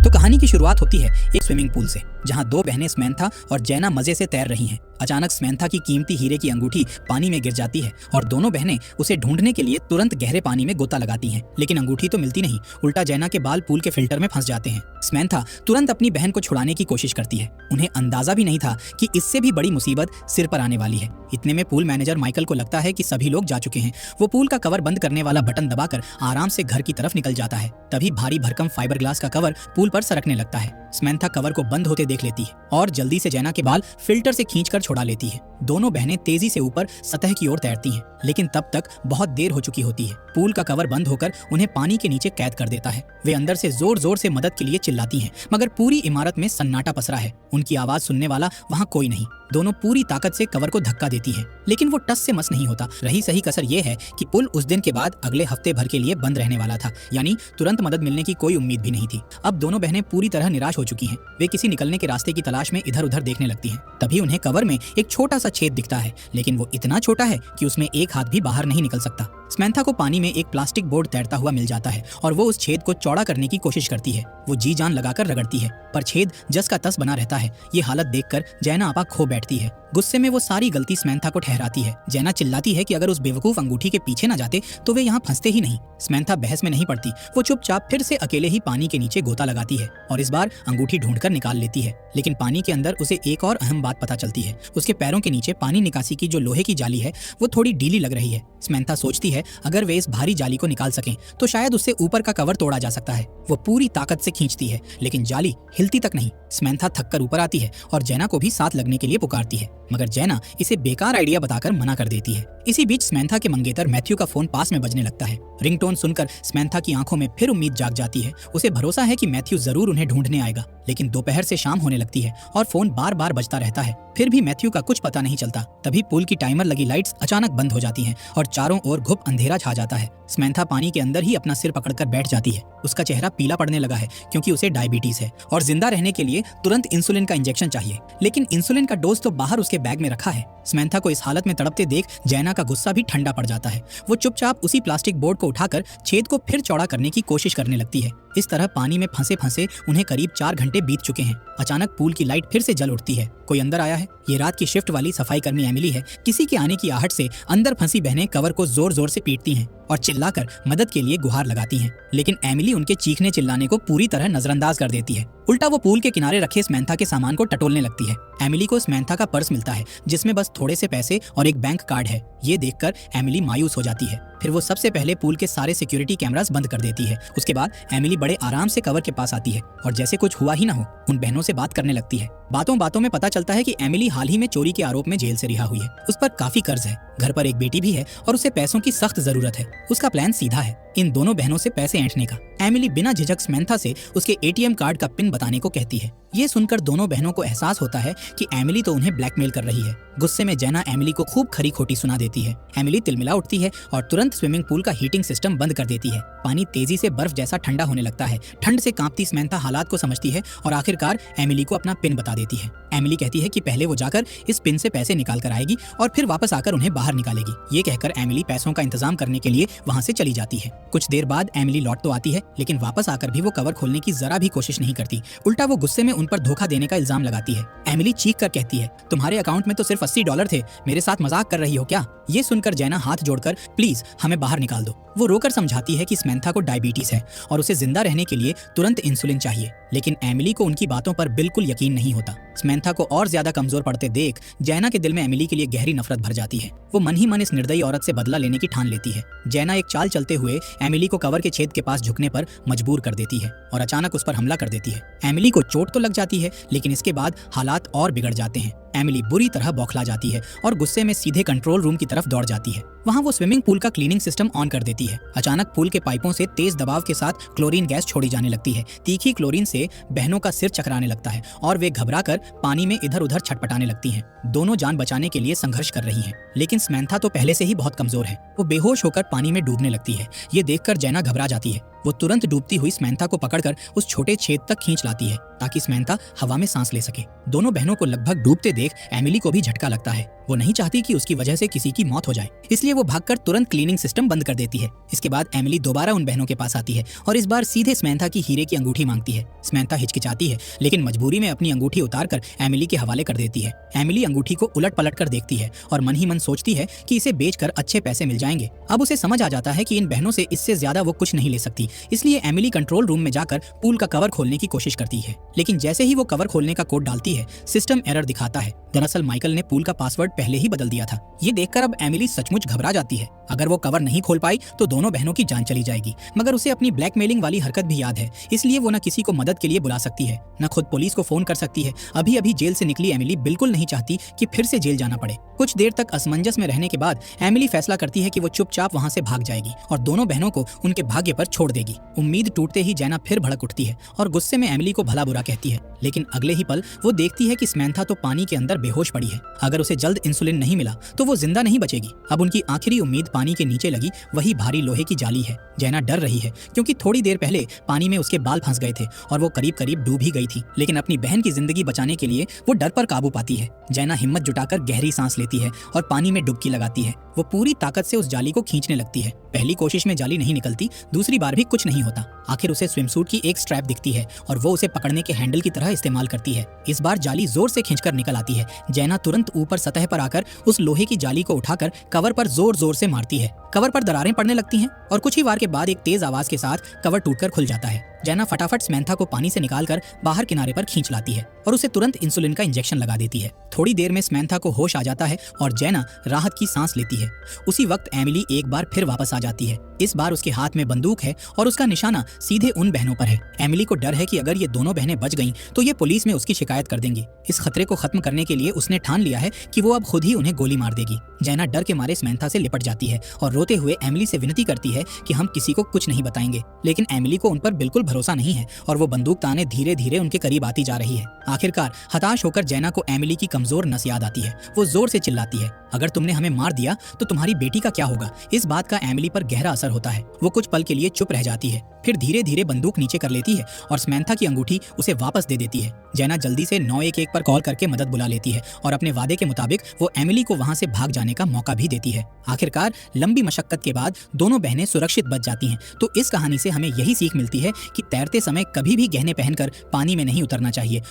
तो कहानी की शुरुआत होती है एक स्विमिंग पूल से, जहां दो बहनें स्मैंथा और जैना मजे से तैर रही हैं। अचानक स्मैंथा की कीमती हीरे की अंगूठी पानी में गिर जाती है और दोनों बहनें उसे ढूंढने के लिए तुरंत गहरे पानी में गोता लगाती हैं, लेकिन अंगूठी तो मिलती नहीं। उल्टा जैना के बाल पूल के फिल्टर में फंस जाते हैं। स्मैंथा तुरंत अपनी बहन को छुड़ाने की कोशिश करती है। उन्हें अंदाजा भी नहीं था कि इससे भी बड़ी मुसीबत सिर पर आने वाली है। इतने में पूल मैनेजर माइकल को लगता है कि सभी लोग जा चुके हैं। वो पूल का कवर बंद करने वाला बटन दबाकर आराम से घर की तरफ निकल जाता है। तभी भारी भरकम फाइबर ग्लास का कवर पूल पर सरकने लगता है। स्मैंथा कवर को बंद होते देख लेती है और जल्दी से जैना के बाल फिल्टर से खींचकर छुड़ा लेती है। दोनों बहनें तेजी से ऊपर सतह की ओर तैरती हैं, लेकिन तब तक बहुत देर हो चुकी होती है। पूल का कवर बंद होकर उन्हें पानी के नीचे कैद कर देता है। वे अंदर से जोर जोर से मदद के लिए चिल्लाती हैं, मगर पूरी इमारत में सन्नाटा पसरा है। उनकी आवाज सुनने वाला वहाँ कोई नहीं। दोनों पूरी ताकत से कवर को धक्का देती हैं, लेकिन वो टस से मस नहीं होता। रही सही कसर ये है कि पुल उस दिन के बाद अगले हफ्ते भर के लिए बंद रहने वाला था, यानी तुरंत मदद मिलने की कोई उम्मीद भी नहीं थी। अब दोनों बहनें पूरी तरह निराश हो चुकी हैं। वे किसी निकलने के रास्ते की तलाश में इधर उधर देखने लगती हैं। तभी उन्हें कवर में एक छोटा सा छेद दिखता है, लेकिन वो इतना छोटा है कि उसमें एक हाथ भी बाहर नहीं निकल सकता। स्मैंथा को पानी में एक प्लास्टिक बोर्ड तैरता हुआ मिल जाता है और वो उस छेद को चौड़ा करने की कोशिश करती है। वो जी जान लगाकर रगड़ती है, पर छेद जस का तस बना रहता है। ये हालत देखकर जैना आपा खो बैठती है। गुस्से में वो सारी गलती स्मैंथा को ठहराती है। जैना चिल्लाती है कि अगर उस बेवकूफ अंगूठी के पीछे न जाते तो वे यहाँ फंसते ही नहीं। स्मैंथा बहस में नहीं पड़ती। वो चुपचाप फिर से अकेले ही पानी के नीचे गोता लगाती है और इस बार अंगूठी ढूंढकर निकाल लेती है। लेकिन पानी के अंदर उसे एक और अहम बात पता चलती है। उसके पैरों के नीचे पानी निकासी की जो लोहे की जाली है वो थोड़ी ढीली लग रही है। स्मैंथा सोचती है अगर वे इस भारी जाली को निकाल सकें तो शायद उससे ऊपर का कवर तोड़ा जा सकता है। वो पूरी ताकत से खींचती है, लेकिन जाली हिलती तक नहीं। स्मैंथा थककर ऊपर आती है और जैना को भी साथ लगने के लिए पुकारती है, मगर जैना इसे बेकार आइडिया बताकर मना कर देती है। इसी बीच स्मैंथा के मंगेतर मैथ्यू का फोन पास में बजने लगता है। रिंगटोन सुनकर स्मैंथा की आंखों में फिर उम्मीद जाग जाती है। उसे भरोसा है कि मैथ्यू जरूर उन्हें ढूंढने आएगा, लेकिन दोपहर से शाम होने लगती है और फोन बार बार बजता रहता है। फिर भी मैथ्यू का कुछ पता नहीं चलता। तभी पूल की टाइमर लगी लाइट्स अचानक बंद हो जाती हैं और चारों ओर घुप अंधेरा छा जाता है। स्मैंथा पानी के अंदर ही अपना सिर पकड़कर बैठ जाती है। उसका चेहरा पीला पड़ने लगा है क्योंकि उसे डायबिटीज है और जिंदा रहने के लिए तुरंत इंसुलिन का इंजेक्शन चाहिए, लेकिन इंसुलिन का डोज तो बाहर उसके बैग में रखा है। स्मैंथा को इस हालत में तड़पते देख जैना का गुस्सा भी ठंडा पड़ जाता है। वो चुपचाप उसी प्लास्टिक बोर्ड को उठाकर छेद को फिर चौड़ा करने की कोशिश करने लगती है। इस तरह पानी में फंसे फंसे उन्हें करीब 4 घंटे बीत चुके हैं। अचानक पूल की लाइट फिर से जल उठती है। कोई अंदर आया है। ये रात की शिफ्ट वाली सफाई कर्मी एमिली है। किसी के आने की आहट से अंदर फंसी बहनें कवर को जोर जोर से पीटती हैं और चिल्लाकर मदद के लिए गुहार लगाती हैं, लेकिन एमिली उनके चीखने चिल्लाने को पूरी तरह नजरअंदाज कर देती है। उल्टा वो पूल के किनारे रखे स्मैंथा के सामान को टटोलने लगती है। एमिली को स्मैंथा का पर्स मिलता है जिसमें बस थोड़े से पैसे और एक बैंक कार्ड है। ये देखकर एमिली मायूस हो जाती है। फिर वो सबसे पहले पूल के सारे सिक्योरिटी कैमरास बंद कर देती है। उसके बाद एमिली बड़े आराम से कवर के पास आती है और जैसे कुछ हुआ ही ना हो उन बहनों से बात करने लगती है। बातों बातों में पता चलता है कि एमिली हाल ही में चोरी के आरोप में जेल से रिहा हुई है। उस पर काफी कर्ज है, घर पर एक बेटी भी है और उसे पैसों की सख्त जरूरत है। उसका प्लान सीधा है, इन दोनों बहनों से पैसे ऐंठने का। एमिली बिना झिझक स्मैंथा से उसके एटीएम कार्ड का पिन बताने को कहती है। ये सुनकर दोनों बहनों को एहसास होता है कि एमिली तो उन्हें ब्लैकमेल कर रही है। गुस्से में जैना एमिली को खूब खरी खोटी सुना देती है। एमिली तिलमिला उठती है और तुरंत स्विमिंग पूल का हीटिंग सिस्टम बंद कर देती है। पानी तेजी से बर्फ जैसा ठंडा होने लगता है। ठंड से कांपती स्मैंथा हालात को समझती है और आखिरकार एमिली को अपना पिन बता देती है। एमिली कहती है कि पहले वो जाकर इस पिन से पैसे निकाल कर आएगी और फिर वापस आकर उन्हें बाहर निकालेगी। ये कहकर एमिली पैसों का इंतजाम करने के लिए वहाँ से चली जाती है। कुछ देर बाद एमिली लौट तो आती है, लेकिन वापस आकर भी वो कवर खोलने की जरा भी कोशिश नहीं करती। उल्टा वो गुस्से में उन पर धोखा देने का इल्जाम लगाती है। एमिली चीख कर कहती है, तुम्हारे अकाउंट में तो सिर्फ $80 थे, मेरे साथ मजाक कर रही हो क्या? ये सुनकर जैना हाथ जोड़कर प्लीज हमें बाहर निकाल दो। वो रोकर समझाती है कि स्मैंथा को डायबिटीज है और उसे जिंदा रहने के लिए तुरंत इंसुलिन चाहिए, लेकिन एमिली को उनकी बातों पर बिल्कुल यकीन नहीं होता। स्मैंथा को और ज्यादा कमजोर पड़ते देख जैना के दिल में एमिली के लिए गहरी नफरत भर जाती है। वो मन ही मन इस निर्दयी औरत से बदला लेने की ठान लेती है। जैना एक चाल चलते हुए एमिली को कवर के छेद के पास झुकने पर मजबूर कर देती है और अचानक उस पर हमला कर देती है। एमिली को चोट तो लग जाती है, लेकिन इसके बाद हालात और बिगड़ जाते हैं। एमिली बुरी तरह बौखला जाती है और गुस्से में सीधे कंट्रोल रूम की तरफ दौड़ जाती है। वहाँ वो स्विमिंग पूल का क्लीनिंग सिस्टम ऑन कर देती है। अचानक पूल के पाइपों से तेज दबाव के साथ क्लोरीन गैस छोड़ी जाने लगती है। तीखी क्लोरीन से बहनों का सिर चकराने लगता है और वे घबराकर पानी में इधर उधर छटपटाने लगती हैं। दोनों जान बचाने के लिए संघर्ष कर रही हैं, लेकिन स्मैंथा तो पहले से ही बहुत कमजोर है। वो बेहोश होकर पानी में डूबने लगती है। ये देखकर जैना घबरा जाती है। वो तुरंत डूबती हुई स्मैंथा को पकड़कर उस छोटे छेद तक खींच लाती है ताकि स्मैंथा हवा में सांस ले सके। दोनों बहनों को लगभग डूबते देख एमिली को भी झटका लगता है। वो नहीं चाहती कि उसकी वजह से किसी की मौत हो जाए, इसलिए वो भागकर तुरंत क्लीनिंग सिस्टम बंद कर देती है। इसके बाद एमिली दोबारा उन बहनों के पास आती है और इस बार सीधे समैंथा की हीरे की अंगूठी मांगती है। समैंथा हिचकिचाती है, लेकिन मजबूरी में अपनी अंगूठी उतारकर एमिली के हवाले कर देती है। एमिली अंगूठी को उलट पलट कर देखती है और मन ही मन सोचती है कि इसे बेचकर अच्छे पैसे मिल जाएंगे। अब उसे समझ आ जाता है कि इन बहनों से इससे ज्यादा वो कुछ नहीं ले सकती, इसलिए एमिली कंट्रोल रूम में जाकर पूल का कवर खोलने की कोशिश करती है। लेकिन जैसे ही वो कवर खोलने का कोड डालती है, सिस्टम एरर दिखाता है। दरअसल माइकल ने पूल का पासवर्ड पहले ही बदल दिया था। ये देखकर अब एमिली सचमुच घबरा जाती है। अगर वो कवर नहीं खोल पाई तो दोनों बहनों की जान चली जाएगी। मगर उसे अपनी ब्लैकमेलिंग वाली हरकत भी याद है, इसलिए वो न किसी को मदद के लिए बुला सकती है, न खुद पुलिस को फोन कर सकती है। अभी अभी जेल से निकली एमिली बिल्कुल नहीं चाहती कि फिर से जेल जाना पड़े। कुछ देर तक असमंजस में रहने के बाद एमिली फैसला करती है कि वो चुपचाप वहाँ से भाग जाएगी और दोनों बहनों को उनके भाग्य पर छोड़ देगी। उम्मीद टूटते ही जैना फिर भड़क उठती है और गुस्से में एमिली को भला बुरा कहती है। लेकिन अगले ही पल वो देखती है कि समैंथा तो पानी के अंदर बेहोश पड़ी है। अगर उसे जल्द इंसुलिन नहीं मिला तो वो जिंदा नहीं बचेगी। अब उनकी आखिरी उम्मीद पानी के नीचे लगी वही भारी लोहे की जाली है। जैना डर रही है क्योंकि थोड़ी देर पहले पानी में उसके बाल फंस गए थे और वो करीब करीब डूब ही गई थी। लेकिन अपनी बहन की जिंदगी बचाने के लिए वो डर पर काबू पाती है। जैना हिम्मत जुटाकर गहरी सांस लेती है और पानी में डुबकी लगाती है। वो पूरी ताकत से उस जाली को खींचने लगती है। पहली कोशिश में जाली नहीं निकलती, दूसरी बार भी कुछ नहीं होता। आखिर उसे स्विमसूट की एक स्ट्रैप दिखती है और वो उसे पकड़ने के हैंडल की तरह इस्तेमाल करती है। इस बार जाली जोर से खींचकर निकल आती है। जैना तुरंत ऊपर सतह पर आकर उस लोहे की जाली को उठाकर कवर पर जोर जोर से मारती है। कवर पर दरारें पड़ने लगती हैं और कुछ ही वार के बाद एक तेज आवाज के साथ कवर टूटकर खुल जाता है। जैना फटाफट समैंथा को पानी से निकालकर बाहर किनारे पर खींच लाती है और उसे तुरंत इंसुलिन का इंजेक्शन लगा देती है। थोड़ी देर में समैंथा को होश आ जाता है और जैना राहत की सांस लेती है। उसी वक्त एमिली एक बार फिर वापस आ जाती है। इस बार उसके हाथ में बंदूक है और उसका निशाना सीधे उन बहनों पर है। एमिली को डर है कि अगर ये दोनों बहनें बच गईं तो ये पुलिस में उसकी शिकायत कर देंगी। इस खतरे को खत्म करने के लिए उसने ठान लिया है कि वो अब खुद ही उन्हें गोली मार देगी। जैना डर के मारे समैंथा से लिपट जाती है और रोते हुए एमिली से विनती करती है कि हम किसी को कुछ नहीं बताएंगे। लेकिन एमिली को उन पर बिल्कुल भरोसा नहीं है और वो बंदूक ताने धीरे धीरे उनके करीब आती जा रही है। आखिरकार हताश होकर जैना को एमिली की कमजोर नस याद आती है। वो जोर से चिल्लाती है, अगर तुमने हमें मार दिया तो तुम्हारी बेटी का क्या होगा। इस बात का एमिली पर गहरा असर होता है। वो कुछ पल के लिए चुप रह जाती है, फिर धीरे धीरे बंदूक नीचे कर लेती है और समैंथा की अंगूठी उसे वापस दे देती है। जैना जल्दी से 911 पर कॉल करके मदद बुला लेती है और अपने वादे के मुताबिक वो एमिली को वहां से भाग जाने का मौका भी देती है। आखिरकार लंबी मशक्कत के बाद दोनों बहनें सुरक्षित बच जाती हैं। तो इस कहानी से हमें यही सीख मिलती है कि तैरते समय कभी भी गहने पहनकर पानी में नहीं उतरना चाहिए।